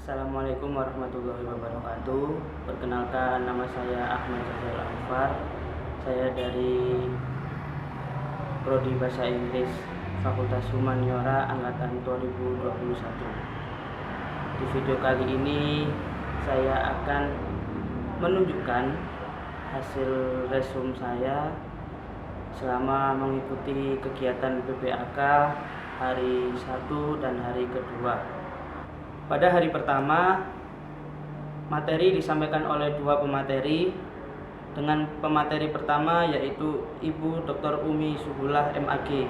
Assalamualaikum warahmatullahi wabarakatuh. Perkenalkan, nama saya Ahmad Jazal Anwar. Saya dari Prodi Bahasa Inggris Fakultas Humaniora Angkatan 2021. Di video kali ini saya akan menunjukkan hasil resume saya selama mengikuti kegiatan PPAK hari 1 dan hari kedua. Pada hari pertama, materi disampaikan oleh dua pemateri. Dengan pemateri pertama yaitu Ibu Dr. Umi Subulah MAG.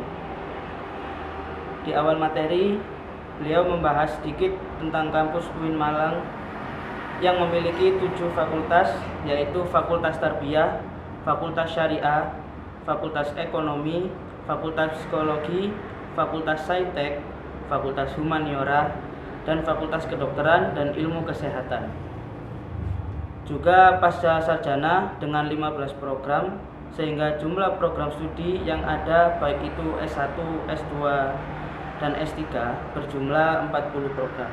Di awal materi, beliau membahas sedikit tentang kampus UIN Malang yang memiliki 7 fakultas, yaitu Fakultas Tarbiyah, Fakultas Syariah, Fakultas Ekonomi, Fakultas Psikologi, Fakultas Saintek, Fakultas Humaniora, dan Fakultas Kedokteran dan Ilmu Kesehatan. Juga pasca sarjana dengan 15 program, sehingga jumlah program studi yang ada baik itu S1, S2, dan S3 berjumlah 40 program.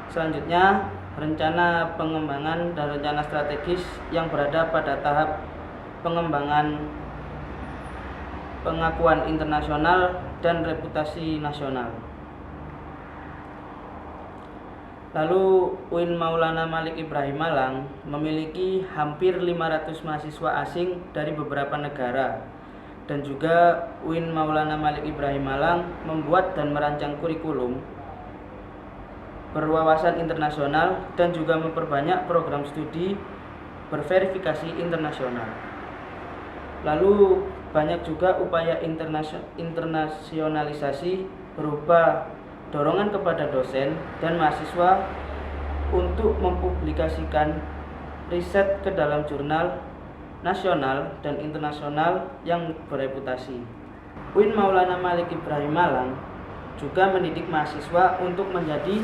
Selanjutnya, rencana pengembangan dan rencana strategis yang berada pada tahap pengembangan pengakuan internasional dan reputasi nasional. Lalu UIN Maulana Malik Ibrahim Malang memiliki hampir 500 mahasiswa asing dari beberapa negara, dan juga UIN Maulana Malik Ibrahim Malang membuat dan merancang kurikulum berwawasan internasional dan juga memperbanyak program studi berverifikasi internasional. Lalu banyak juga upaya internasionalisasi berupa dorongan kepada dosen dan mahasiswa untuk mempublikasikan riset ke dalam jurnal nasional dan internasional yang bereputasi. UIN Maulana Malik Ibrahim Malang juga mendidik mahasiswa untuk menjadi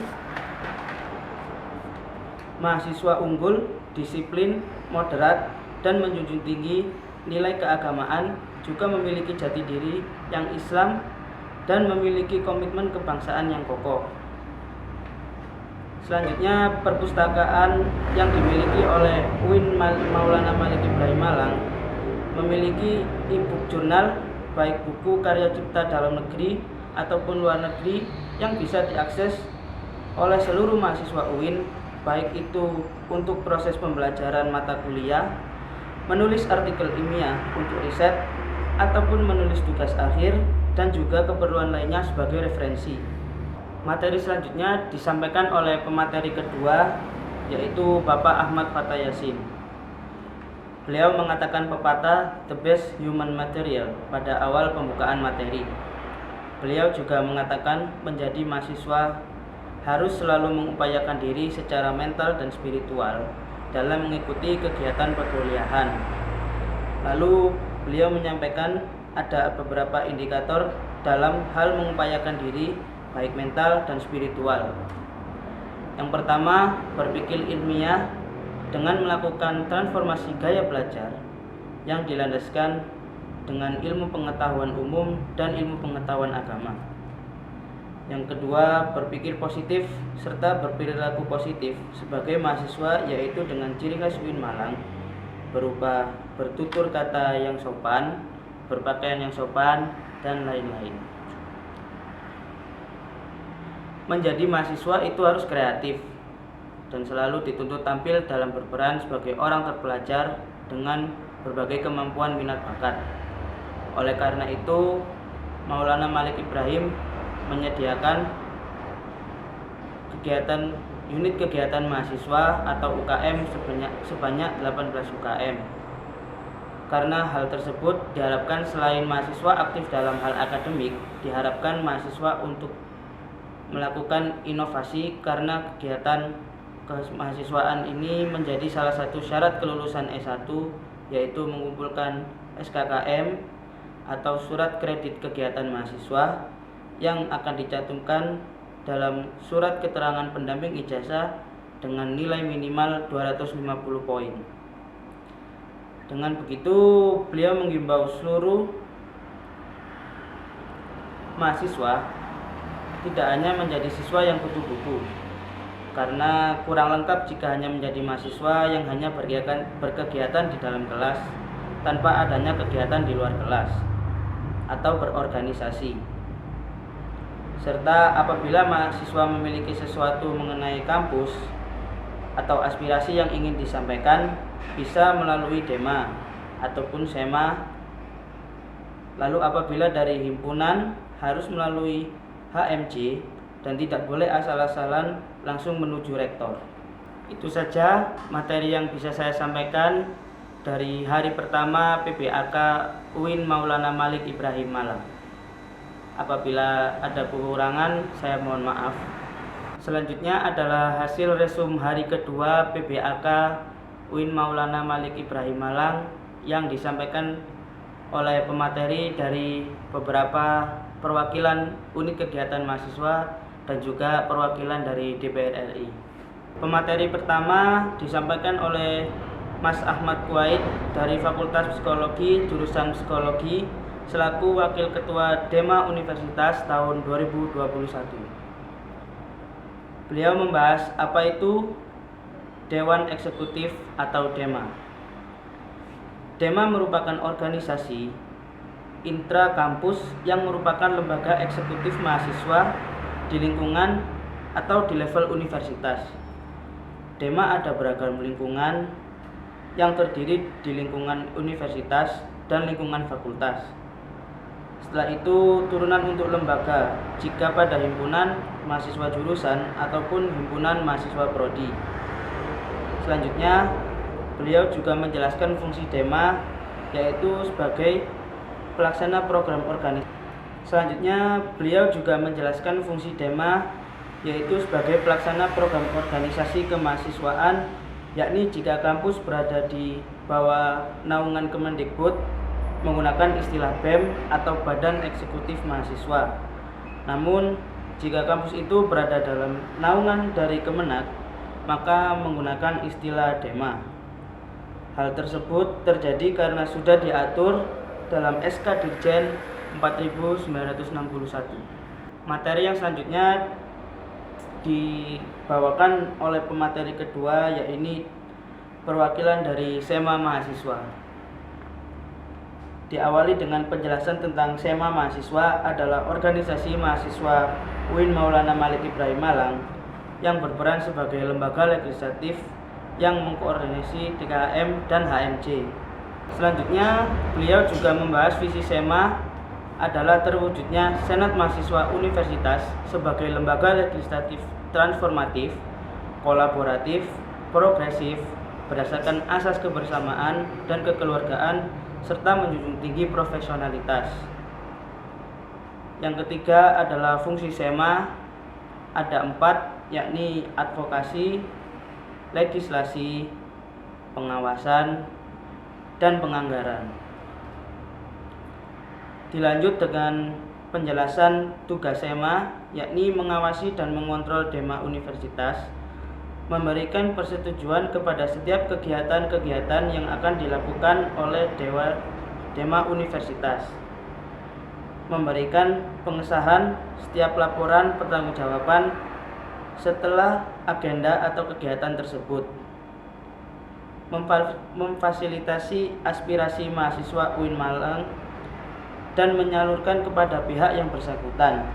mahasiswa unggul, disiplin, moderat, dan menjunjung tinggi nilai keagamaan, juga memiliki jati diri yang Islam dan memiliki komitmen kebangsaan yang kokoh. Selanjutnya, perpustakaan yang dimiliki oleh UIN Maulana Malik Ibrahim Malang memiliki e-book jurnal, baik buku karya cipta dalam negeri ataupun luar negeri, yang bisa diakses oleh seluruh mahasiswa UIN, baik itu untuk proses pembelajaran mata kuliah, menulis artikel ilmiah untuk riset, ataupun menulis tugas akhir, dan juga keperluan lainnya sebagai referensi. Materi selanjutnya disampaikan oleh pemateri kedua, yaitu Bapak Ahmad Fathah Yasin. Beliau mengatakan pepatah "The best human material" pada awal pembukaan materi. Beliau juga mengatakan menjadi mahasiswa harus selalu mengupayakan diri secara mental dan spiritual dalam mengikuti kegiatan perkuliahan. Lalu beliau menyampaikan ada beberapa indikator dalam hal mengupayakan diri baik mental dan spiritual. Yang pertama, berpikir ilmiah dengan melakukan transformasi gaya belajar yang dilandaskan dengan ilmu pengetahuan umum dan ilmu pengetahuan agama. Yang kedua, berpikir positif serta berperilaku positif sebagai mahasiswa, yaitu dengan ciri khas UIN Malang berupa bertutur kata yang sopan, berpakaian yang sopan, dan lain-lain. Menjadi mahasiswa itu harus kreatif dan selalu dituntut tampil dalam berperan sebagai orang terpelajar dengan berbagai kemampuan minat bakat. Oleh karena itu, Maulana Malik Ibrahim menyediakan unit kegiatan mahasiswa atau UKM sebanyak 18 UKM. Karena hal tersebut diharapkan selain mahasiswa aktif dalam hal akademik, diharapkan mahasiswa untuk melakukan inovasi, karena kegiatan kemahasiswaan ini menjadi salah satu syarat kelulusan S1, yaitu mengumpulkan SKKM atau surat kredit kegiatan mahasiswa yang akan dicantumkan dalam surat keterangan pendamping ijazah dengan nilai minimal 250 poin. Dengan begitu, beliau menghimbau seluruh mahasiswa tidak hanya menjadi siswa yang kutu buku, karena kurang lengkap jika hanya menjadi mahasiswa yang hanya berkegiatan di dalam kelas tanpa adanya kegiatan di luar kelas atau berorganisasi. Serta apabila mahasiswa memiliki sesuatu mengenai kampus atau aspirasi yang ingin disampaikan, bisa melalui DEMA ataupun SEMA. Lalu apabila dari himpunan, harus melalui HMJ dan tidak boleh asal-asalan langsung menuju rektor. Itu saja materi yang bisa saya sampaikan dari hari pertama PBAK UIN Maulana Malik Ibrahim Malang. Apabila ada kekurangan, saya mohon maaf. Selanjutnya adalah hasil resum hari kedua PBAK UIN Maulana Malik Ibrahim Malang yang disampaikan oleh pemateri dari beberapa perwakilan unit kegiatan mahasiswa dan juga perwakilan dari DPR RI. Pemateri pertama disampaikan oleh Mas Ahmad Kuwait dari Fakultas Psikologi jurusan Psikologi selaku Wakil Ketua DEMA Universitas tahun 2021. Beliau membahas apa itu Dewan Eksekutif atau DEMA. DEMA merupakan organisasi intra-kampus yang merupakan lembaga eksekutif mahasiswa di lingkungan atau di level universitas. DEMA ada beragam lingkungan yang terdiri di lingkungan universitas dan lingkungan fakultas. Setelah itu turunan untuk lembaga jika pada himpunan mahasiswa jurusan ataupun himpunan mahasiswa prodi. Selanjutnya beliau juga menjelaskan fungsi DEMA yaitu sebagai pelaksana program organisasi. Selanjutnya beliau juga menjelaskan fungsi DEMA yaitu sebagai pelaksana program organisasi kemahasiswaan, yakni jika kampus berada di bawah naungan Kemendikbud menggunakan istilah BEM atau Badan Eksekutif Mahasiswa. Namun jika kampus itu berada dalam naungan dari Kemenak, maka menggunakan istilah DEMA. Hal tersebut terjadi karena sudah diatur dalam SK Dirjen 4961. Materi yang selanjutnya dibawakan oleh pemateri kedua, yaitu perwakilan dari SEMA mahasiswa. Diawali dengan penjelasan tentang SEMA mahasiswa adalah organisasi mahasiswa UIN Maulana Malik Ibrahim Malang yang berperan sebagai lembaga legislatif yang mengkoordinasi DKM dan HMJ. Selanjutnya, beliau juga membahas visi SEMA adalah terwujudnya Senat Mahasiswa Universitas sebagai lembaga legislatif transformatif, kolaboratif, progresif, berdasarkan asas kebersamaan dan kekeluargaan, serta menjunjung tinggi profesionalitas. Yang ketiga adalah fungsi SEMA, ada 4, yakni advokasi, legislasi, pengawasan, dan penganggaran. Dilanjut dengan penjelasan tugas SEMA, yakni mengawasi dan mengontrol DEMA Universitas, memberikan persetujuan kepada setiap kegiatan-kegiatan yang akan dilakukan oleh DEMA Universitas, memberikan pengesahan setiap laporan pertanggungjawaban setelah agenda atau kegiatan tersebut, memfasilitasi aspirasi mahasiswa UIN Malang dan menyalurkan kepada pihak yang bersangkutan,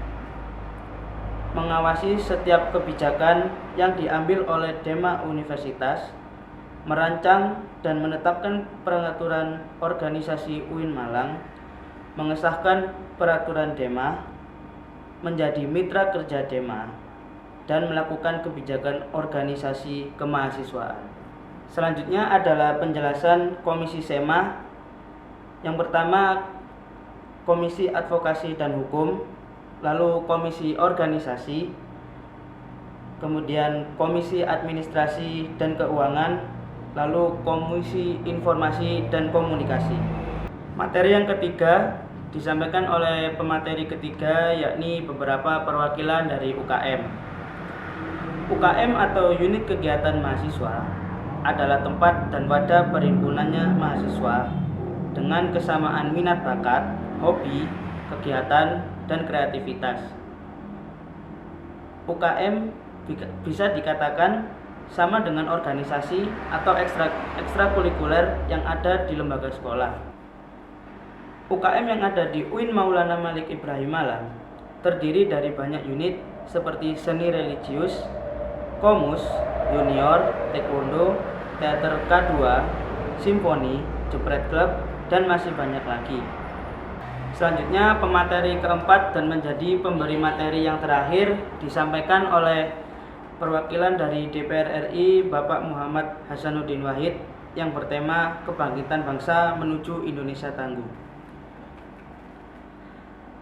mengawasi setiap kebijakan yang diambil oleh DEMA Universitas, merancang dan menetapkan peraturan organisasi UIN Malang, mengesahkan peraturan DEMA, menjadi mitra kerja DEMA, dan melakukan kebijakan organisasi kemahasiswaan. Selanjutnya adalah penjelasan Komisi SEMA. Yang pertama, Komisi Advokasi dan Hukum, lalu Komisi Organisasi, kemudian Komisi Administrasi dan Keuangan, lalu Komisi Informasi dan Komunikasi. Materi yang ketiga disampaikan oleh pemateri ketiga, yakni beberapa perwakilan dari UKM. UKM atau unit kegiatan mahasiswa adalah tempat dan wadah perhimpunannya mahasiswa dengan kesamaan minat bakat, hobi, kegiatan, dan kreativitas. UKM bisa dikatakan sama dengan organisasi atau ekstrakurikuler yang ada di lembaga sekolah. UKM yang ada di UIN Maulana Malik Ibrahim Malang terdiri dari banyak unit seperti seni religius, komus, junior, taekwondo, teater K2, simfoni, jepret klub, dan masih banyak lagi. Selanjutnya pemateri keempat dan menjadi pemberi materi yang terakhir disampaikan oleh perwakilan dari DPR RI Bapak Muhammad Hasanuddin Wahid yang bertema Kebangkitan Bangsa Menuju Indonesia Tangguh.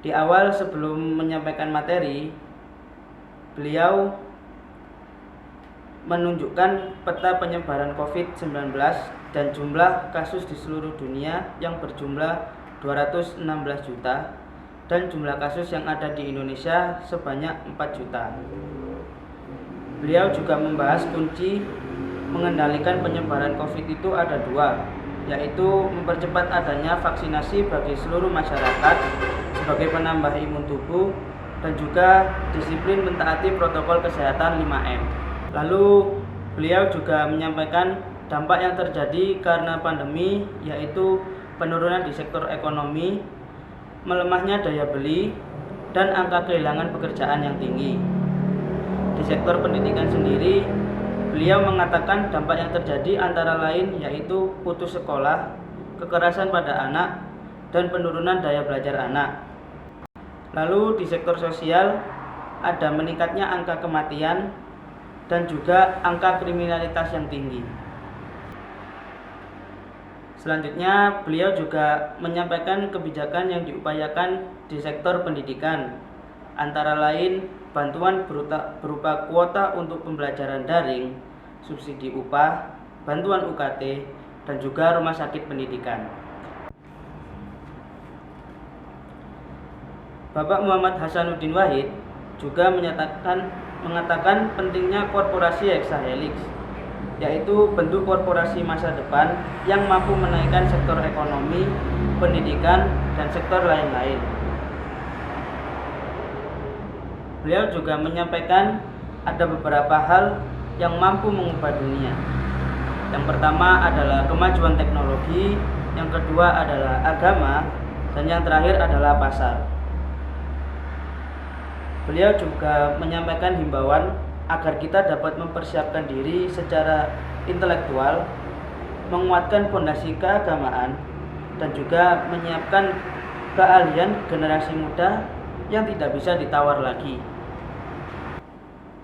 Di awal sebelum menyampaikan materi, beliau menunjukkan peta penyebaran COVID-19 dan jumlah kasus di seluruh dunia yang berjumlah 216 juta dan jumlah kasus yang ada di Indonesia sebanyak 4 juta. Beliau juga membahas kunci mengendalikan penyebaran COVID itu ada dua, yaitu mempercepat adanya vaksinasi bagi seluruh masyarakat sebagai penambah imun tubuh dan juga disiplin mentaati protokol kesehatan 5M. Lalu beliau juga menyampaikan dampak yang terjadi karena pandemi, yaitu penurunan di sektor ekonomi, melemahnya daya beli, dan angka kehilangan pekerjaan yang tinggi. Di sektor pendidikan sendiri, beliau mengatakan dampak yang terjadi antara lain yaitu putus sekolah, kekerasan pada anak, dan penurunan daya belajar anak. Lalu di sektor sosial, ada meningkatnya angka kematian dan juga angka kriminalitas yang tinggi. Selanjutnya, beliau juga menyampaikan kebijakan yang diupayakan di sektor pendidikan, antara lain bantuan berupa kuota untuk pembelajaran daring, subsidi upah, bantuan UKT, dan juga rumah sakit pendidikan. Bapak Muhammad Hasanuddin Wahid juga mengatakan pentingnya korporasi hexahelix, yaitu bentuk korporasi masa depan yang mampu menaikkan sektor ekonomi, pendidikan, dan sektor lain-lain. Beliau juga menyampaikan ada beberapa hal yang mampu mengubah dunia. Yang pertama adalah kemajuan teknologi, yang kedua adalah agama, dan yang terakhir adalah pasar. Beliau juga menyampaikan himbauan agar kita dapat mempersiapkan diri secara intelektual, menguatkan fondasi keagamaan, dan juga menyiapkan keahlian generasi muda yang tidak bisa ditawar lagi.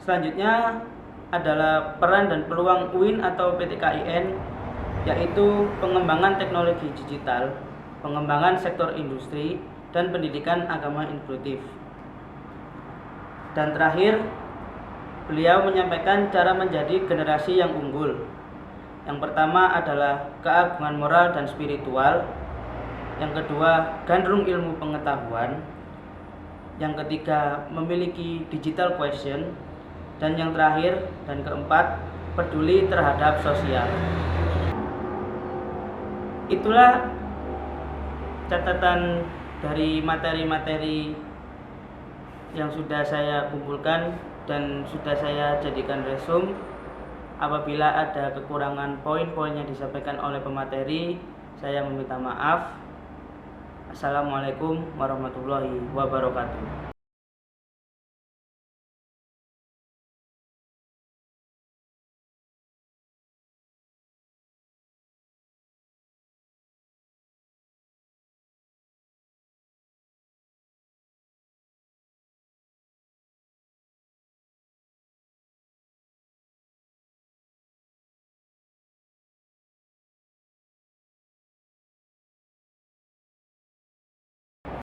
Selanjutnya adalah peran dan peluang UIN atau PTKIN, yaitu pengembangan teknologi digital, pengembangan sektor industri, dan pendidikan agama inklusif. Dan terakhir, beliau menyampaikan cara menjadi generasi yang unggul. Yang pertama adalah keagungan moral dan spiritual. Yang kedua, gandrung ilmu pengetahuan. Yang ketiga, memiliki digital quotient. Dan yang terakhir dan keempat, peduli terhadap sosial. Itulah catatan dari materi-materi yang sudah saya kumpulkan dan sudah saya jadikan resume. Apabila ada kekurangan poin-poin yang disampaikan oleh pemateri, saya meminta maaf. Assalamualaikum warahmatullahi wabarakatuh.